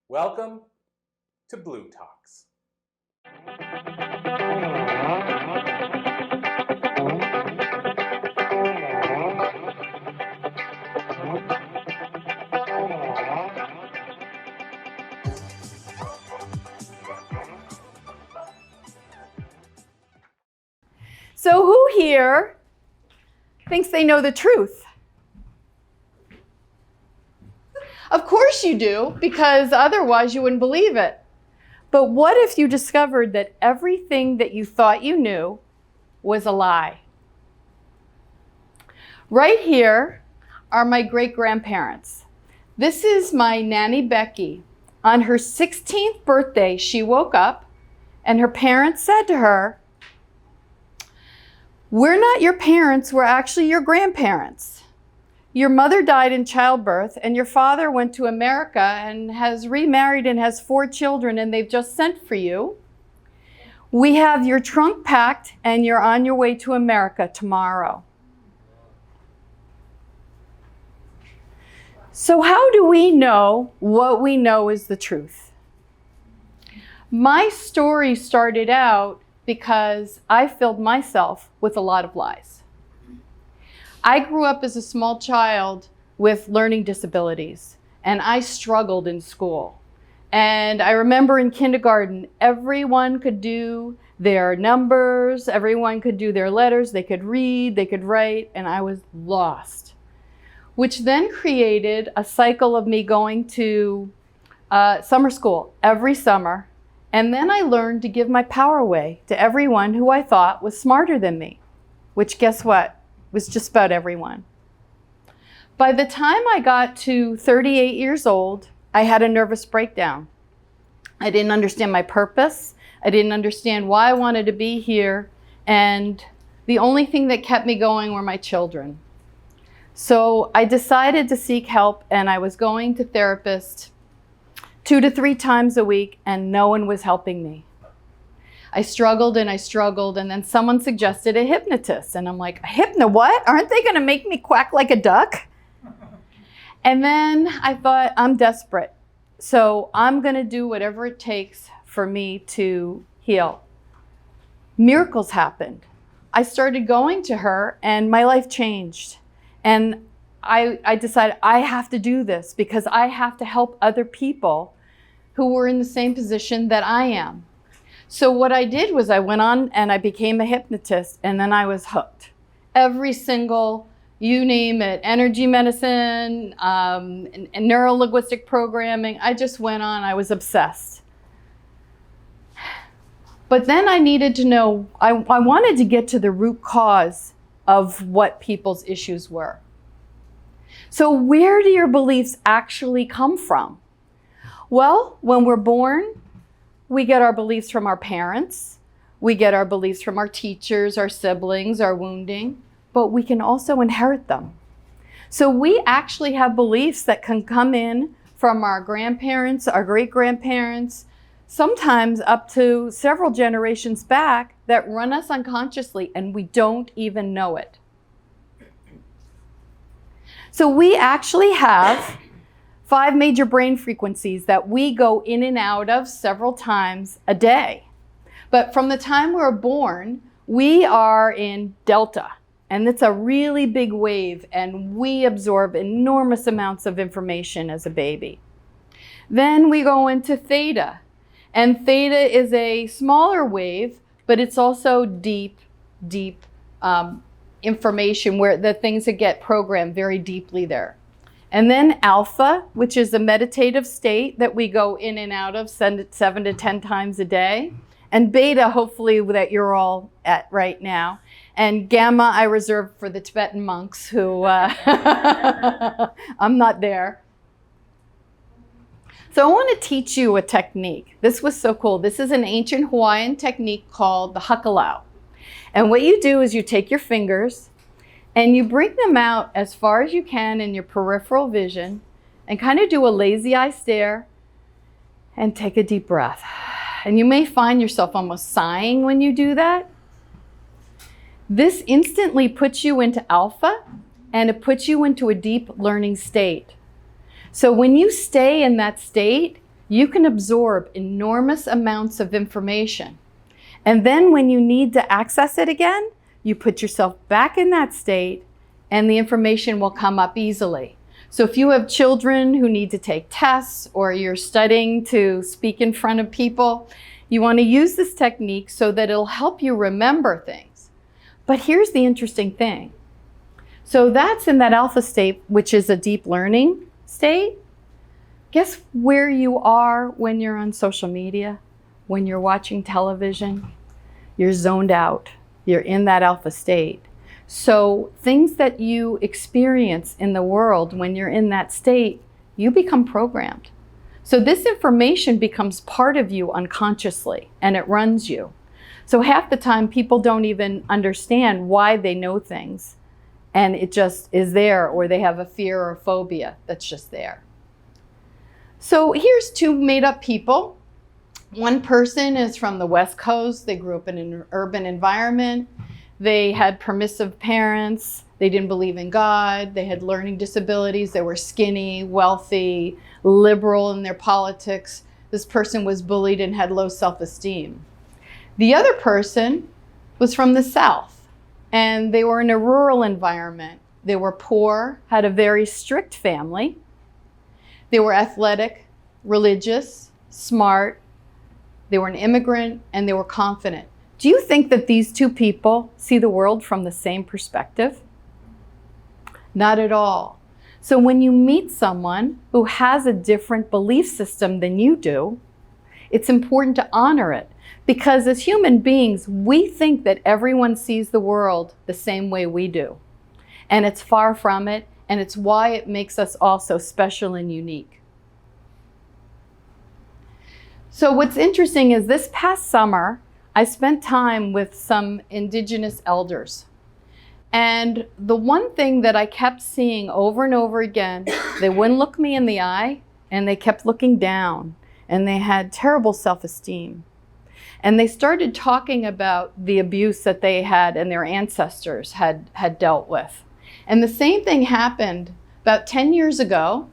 Welcome to bLU Talks. So who here thinks they know the truth? Of course you do, because otherwise you wouldn't believe it. But what if you discovered that everything that you thought you knew was a lie? Right here are my great-grandparents. This is my Nanny Becky. On her 16th birthday, she woke up and her parents said to her, "We're not your parents, we're actually your grandparents. Your mother died in childbirth and your father went to America and has remarried and has 4 children and they've just sent for you. We have your trunk packed and you're on your way to America tomorrow." So how do we know what we know is the truth? My story started out because I filled myself with a lot of lies. I grew up as a small child with learning disabilities, and I struggled in school. And I remember in kindergarten, everyone could do their numbers, everyone could do their letters, they could read, they could write, and I was lost. Which then created a cycle of me going to summer school every summer. And then I learned to give my power away to everyone who I thought was smarter than me, which guess what? Was just about everyone. By the time I got to 38 years old, I had a nervous breakdown. I didn't understand my purpose. I didn't understand why I wanted to be here. And the only thing that kept me going were my children. So I decided to seek help, and I was going to therapists 2 to 3 times a week, and no one was helping me. I struggled, and then someone suggested a hypnotist. And I'm like, a what? Aren't they gonna make me quack like a duck? And then I thought, I'm desperate. So I'm gonna do whatever it takes for me to heal. Miracles happened. I started going to her and my life changed. And I decided I have to do this because I have to help other people who were in the same position that I am. So what I did was I went on and I became a hypnotist, and then I was hooked. Every single, you name it, energy medicine, and neuro-linguistic programming, I just went on, I was obsessed. But then I needed to know, I wanted to get to the root cause of what people's issues were. So where do your beliefs actually come from? Well, when we're born, we get our beliefs from our parents, we get our beliefs from our teachers, our siblings, our wounding, but we can also inherit them. So we actually have beliefs that can come in from our grandparents, our great-grandparents, sometimes up to several generations back, that run us unconsciously and we don't even know it. So we actually have 5 major brain frequencies that we go in and out of several times a day. But from the time we're born, we are in delta, and it's a really big wave, and we absorb enormous amounts of information as a baby. Then we go into theta, and theta is a smaller wave, but it's also deep information where the things that get programmed very deeply there. And then alpha, which is a meditative state that we go in and out of 7 to 10 times a day. And beta, hopefully, that you're all at right now. And gamma, I reserve for the Tibetan monks who, I'm not there. So I want to teach you a technique. This was so cool. This is an ancient Hawaiian technique called the hakalau. And what you do is you take your fingers and you bring them out as far as you can in your peripheral vision and kind of do a lazy eye stare and take a deep breath. And you may find yourself almost sighing when you do that. This instantly puts you into alpha, and it puts you into a deep learning state. So when you stay in that state, you can absorb enormous amounts of information. And then when you need to access it again, you put yourself back in that state and the information will come up easily. So if you have children who need to take tests or you're studying to speak in front of people, you want to use this technique so that it'll help you remember things. But here's the interesting thing. So that's in that alpha state, which is a deep learning state. Guess where you are when you're on social media, when you're watching television? You're zoned out. You're in that alpha state. So things that you experience in the world when you're in that state, you become programmed. So this information becomes part of you unconsciously, and it runs you. So half the time people don't even understand why they know things, and it just is there, or they have a fear or a phobia that's just there. So here's two made-up people. One person is from the West Coast. They grew up in an urban environment. They had permissive parents. They didn't believe in God. They had learning disabilities. They were skinny, wealthy, liberal in their politics. This person was bullied and had low self-esteem. The other person was from the South, and they were in a rural environment. They were poor, had a very strict family. They were athletic, religious, smart. They were an immigrant, and they were confident. Do you think that these two people see the world from the same perspective? Not at all. So when you meet someone who has a different belief system than you do, it's important to honor it. Because as human beings, we think that everyone sees the world the same way we do. And it's far from it, and it's why it makes us all so special and unique. So what's interesting is this past summer, I spent time with some indigenous elders. And the one thing that I kept seeing over and over again, they wouldn't look me in the eye, and they kept looking down, and they had terrible self-esteem. And they started talking about the abuse that they had and their ancestors had dealt with. And the same thing happened about 10 years ago.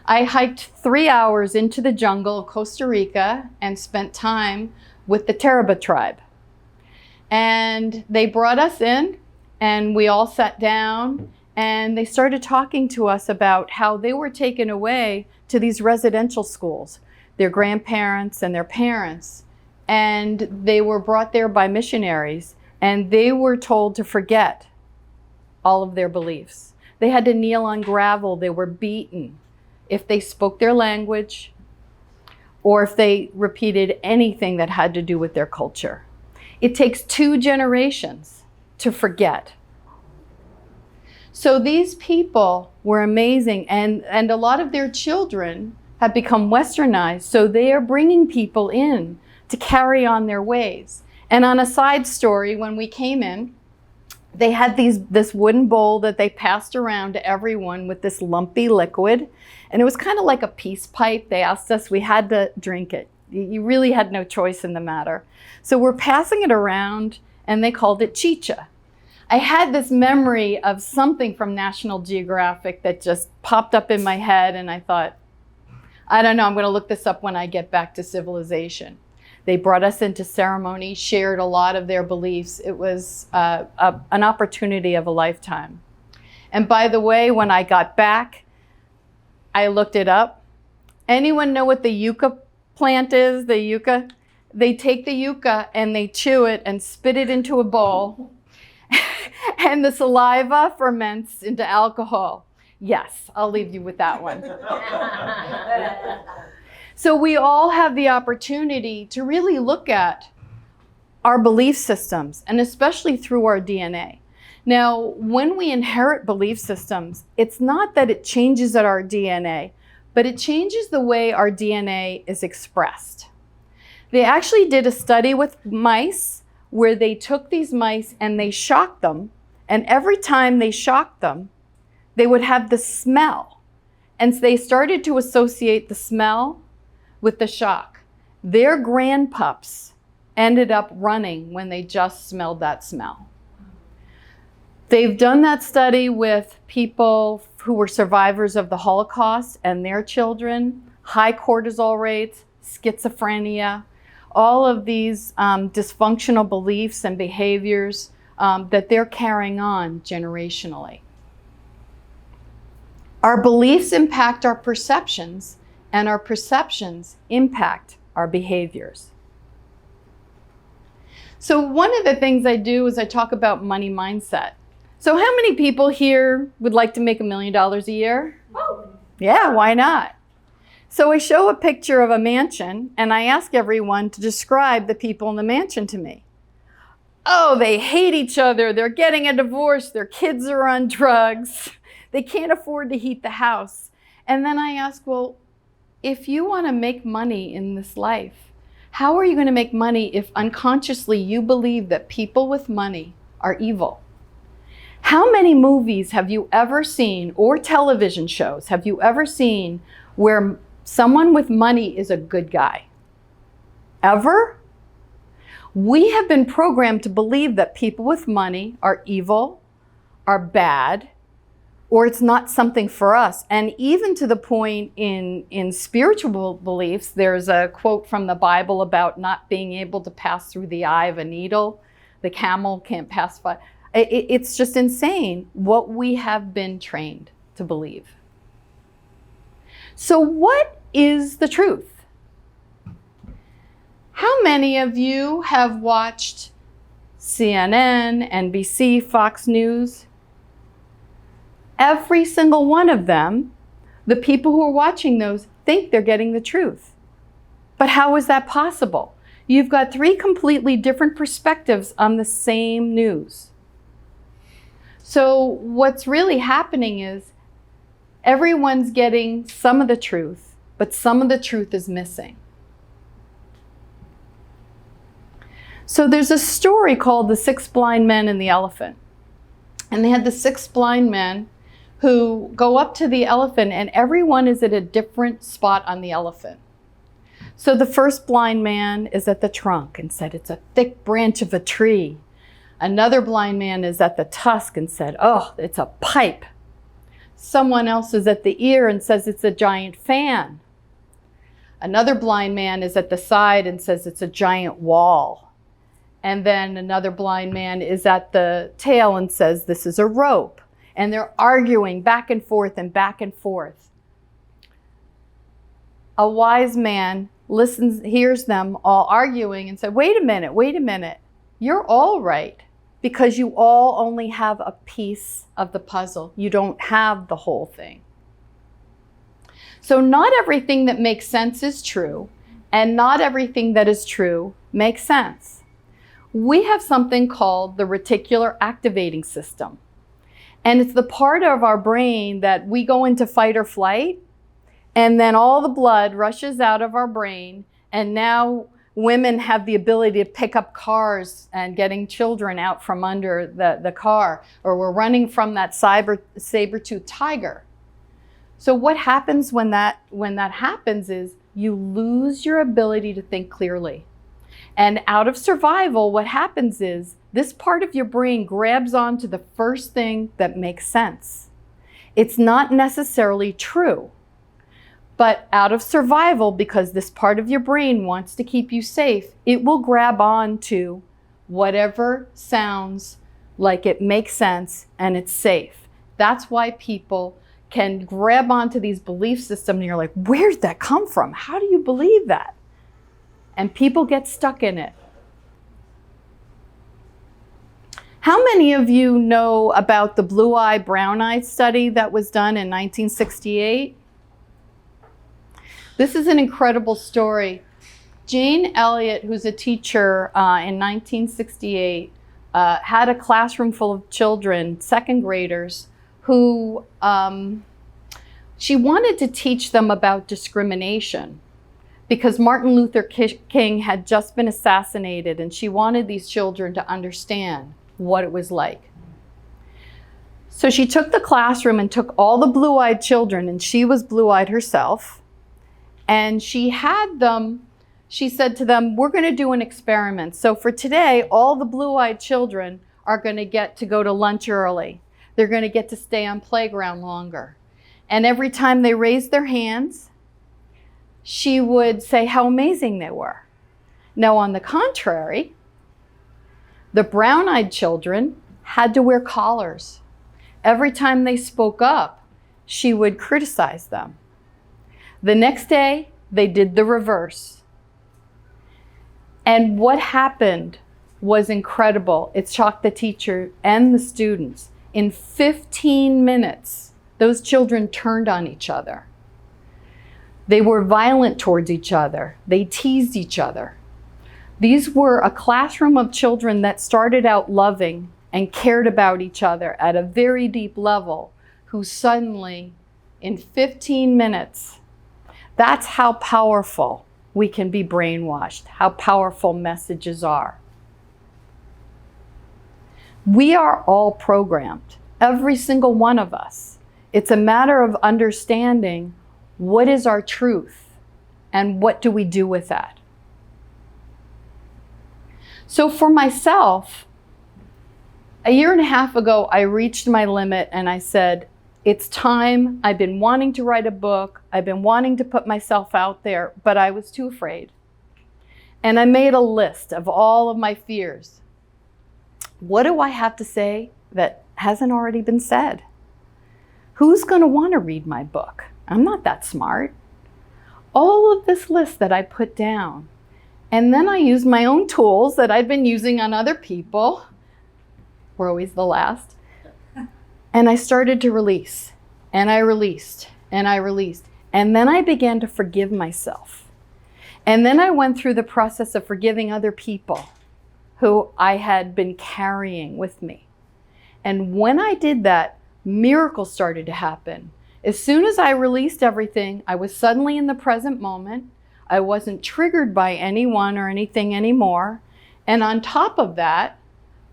I hiked 3 hours into the jungle of Costa Rica and spent time with the Taraba tribe. And they brought us in, and we all sat down, and they started talking to us about how they were taken away to these residential schools, their grandparents and their parents, and they were brought there by missionaries, and they were told to forget all of their beliefs. They had to kneel on gravel. They were beaten if they spoke their language or if they repeated anything that had to do with their culture. It takes 2 generations to forget. So these people were amazing, and a lot of their children have become westernized, so they are bringing people in to carry on their ways. And on a side story, when we came in, they had this wooden bowl that they passed around to everyone with this lumpy liquid. And it was kind of like a peace pipe. They asked us, we had to drink it. You really had no choice in the matter. So we're passing it around, and they called it chicha. I had this memory of something from National Geographic that just popped up in my head, and I thought, I don't know, I'm going to look this up when I get back to civilization. They brought us into ceremony, shared a lot of their beliefs. It was an opportunity of a lifetime. And by the way, when I got back, I looked it up. Anyone know what the yucca plant is? The yucca? They take the yucca and they chew it and spit it into a bowl. And the saliva ferments into alcohol. Yes, I'll leave you with that one. So we all have the opportunity to really look at our belief systems, and especially through our DNA. Now, when we inherit belief systems, it's not that it changes our DNA, but it changes the way our DNA is expressed. They actually did a study with mice where they took these mice and they shocked them, and every time they shocked them, they would have the smell. And so they started to associate the smell with the shock. Their grandpups ended up running when they just smelled that smell. They've done that study with people who were survivors of the Holocaust and their children. high cortisol rates, schizophrenia, all of these dysfunctional beliefs and behaviors that they're carrying on generationally. Our beliefs impact our perceptions, and our perceptions impact our behaviors. So one of the things I do is I talk about money mindset. So how many people here would like to make $1 million a year? Oh. Yeah, why not? So I show a picture of a mansion and I ask everyone to describe the people in the mansion to me. Oh, they hate each other, they're getting a divorce, their kids are on drugs, they can't afford to heat the house. And then I ask, well, if you want to make money in this life, how are you going to make money if unconsciously you believe that people with money are evil? How many movies have you ever seen, or television shows have you ever seen, where someone with money is a good guy? Ever? We have been programmed to believe that people with money are evil, are bad, or it's not something for us. And even to the point in spiritual beliefs, there's a quote from the Bible about not being able to pass through the eye of a needle. The camel can't pass by. It's just insane what we have been trained to believe. So what is the truth? How many of you have watched CNN, NBC, Fox News? Every single one of them, the people who are watching those think they're getting the truth. But how is that possible? You've got 3 completely different perspectives on the same news. So what's really happening is everyone's getting some of the truth, but some of the truth is missing. So there's a story called The 6 Blind Men and the Elephant. And they had the 6 blind men who go up to the elephant, and everyone is at a different spot on the elephant. So the first blind man is at the trunk and said, it's a thick branch of a tree. Another blind man is at the tusk and said, oh, it's a pipe. Someone else is at the ear and says it's a giant fan. Another blind man is at the side and says it's a giant wall. And then another blind man is at the tail and says this is a rope. And they're arguing back and forth and back and forth. A wise man listens, hears them all arguing and said, wait a minute, you're all right, because you all only have a piece of the puzzle. You don't have the whole thing. So not everything that makes sense is true, and not everything that is true makes sense. We have something called the reticular activating system. And it's the part of our brain that we go into fight or flight, and then all the blood rushes out of our brain, and now women have the ability to pick up cars and getting children out from under the car, or we're running from that saber-toothed tiger. So what happens when that happens is you lose your ability to think clearly. And out of survival, what happens is this part of your brain grabs onto the first thing that makes sense. It's not necessarily true, but out of survival, because this part of your brain wants to keep you safe, it will grab on to whatever sounds like it makes sense and it's safe. That's why people can grab onto these belief systems and you're like, where'd that come from? How do you believe that? And people get stuck in it. How many of you know about the blue eye, brown eye study that was done in 1968? This is an incredible story. Jane Elliott, who's a teacher in 1968, had a classroom full of children, second graders, who she wanted to teach them about discrimination, because Martin Luther King had just been assassinated, and she wanted these children to understand what it was like. So she took the classroom and took all the blue-eyed children, and she was blue-eyed herself, and she said to them, we're going to do an experiment. So for today, all the blue-eyed children are going to get to go to lunch early. They're going to get to stay on playground longer. And every time they raise their hands, she would say how amazing they were. Now, on the contrary, the brown-eyed children had to wear collars. Every time they spoke up, she would criticize them. The next day, they did the reverse. And what happened was incredible. It shocked the teacher and the students. In 15 minutes, those children turned on each other. They were violent towards each other. They teased each other. These were a classroom of children that started out loving and cared about each other at a very deep level, who suddenly, in 15 minutes, that's how powerful we can be brainwashed, how powerful messages are. We are all programmed, every single one of us. It's a matter of understanding what is our truth and what do we do with that. So for myself, a year and a half ago, I reached my limit and I said, it's time. I've been wanting to write a book. I've been wanting to put myself out there, but I was too afraid. And I made a list of all of my fears. What do I have to say that hasn't already been said? Who's going to want to read my book? I'm not that smart. All of this list that I put down. And then I used my own tools that I'd been using on other people. We're always the last. And I started to release. And I released. And I released. And then I began to forgive myself. And then I went through the process of forgiving other people who I had been carrying with me. And when I did that, miracles started to happen. As soon as I released everything, I was suddenly in the present moment. I wasn't triggered by anyone or anything anymore. And on top of that,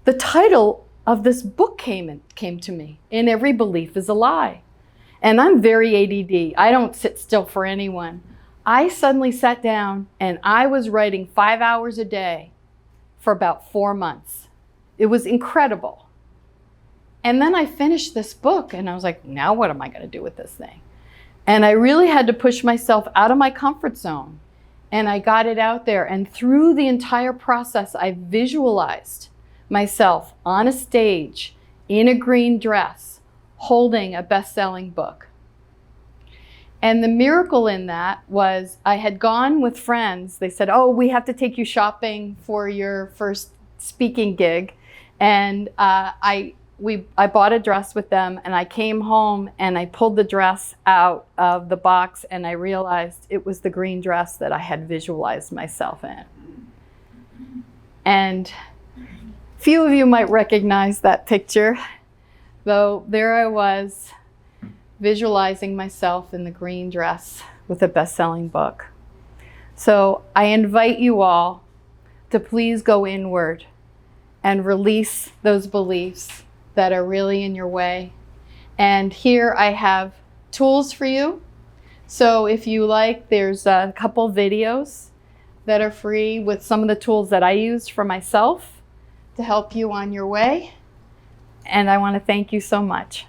the title of this book came to me, "In Every Belief is a Lie." And I'm very ADD. I don't sit still for anyone. I suddenly sat down and I was writing 5 hours a day for about 4 months. It was incredible. And then I finished this book and I was like, now what am I going to do with this thing? And I really had to push myself out of my comfort zone. And I got it out there. And through the entire process, I visualized myself on a stage in a green dress, holding a best-selling book. And the miracle in that was I had gone with friends. They said, oh, we have to take you shopping for your first speaking gig. And I bought a dress with them, and I came home and I pulled the dress out of the box and I realized it was the green dress that I had visualized myself in. And few of you might recognize that picture, though there I was visualizing myself in the green dress with a best-selling book. So I invite you all to please go inward and release those beliefs that are really in your way. And here I have tools for you. So if you like, there's a couple videos that are free with some of the tools that I used for myself to help you on your way. And I want to thank you so much.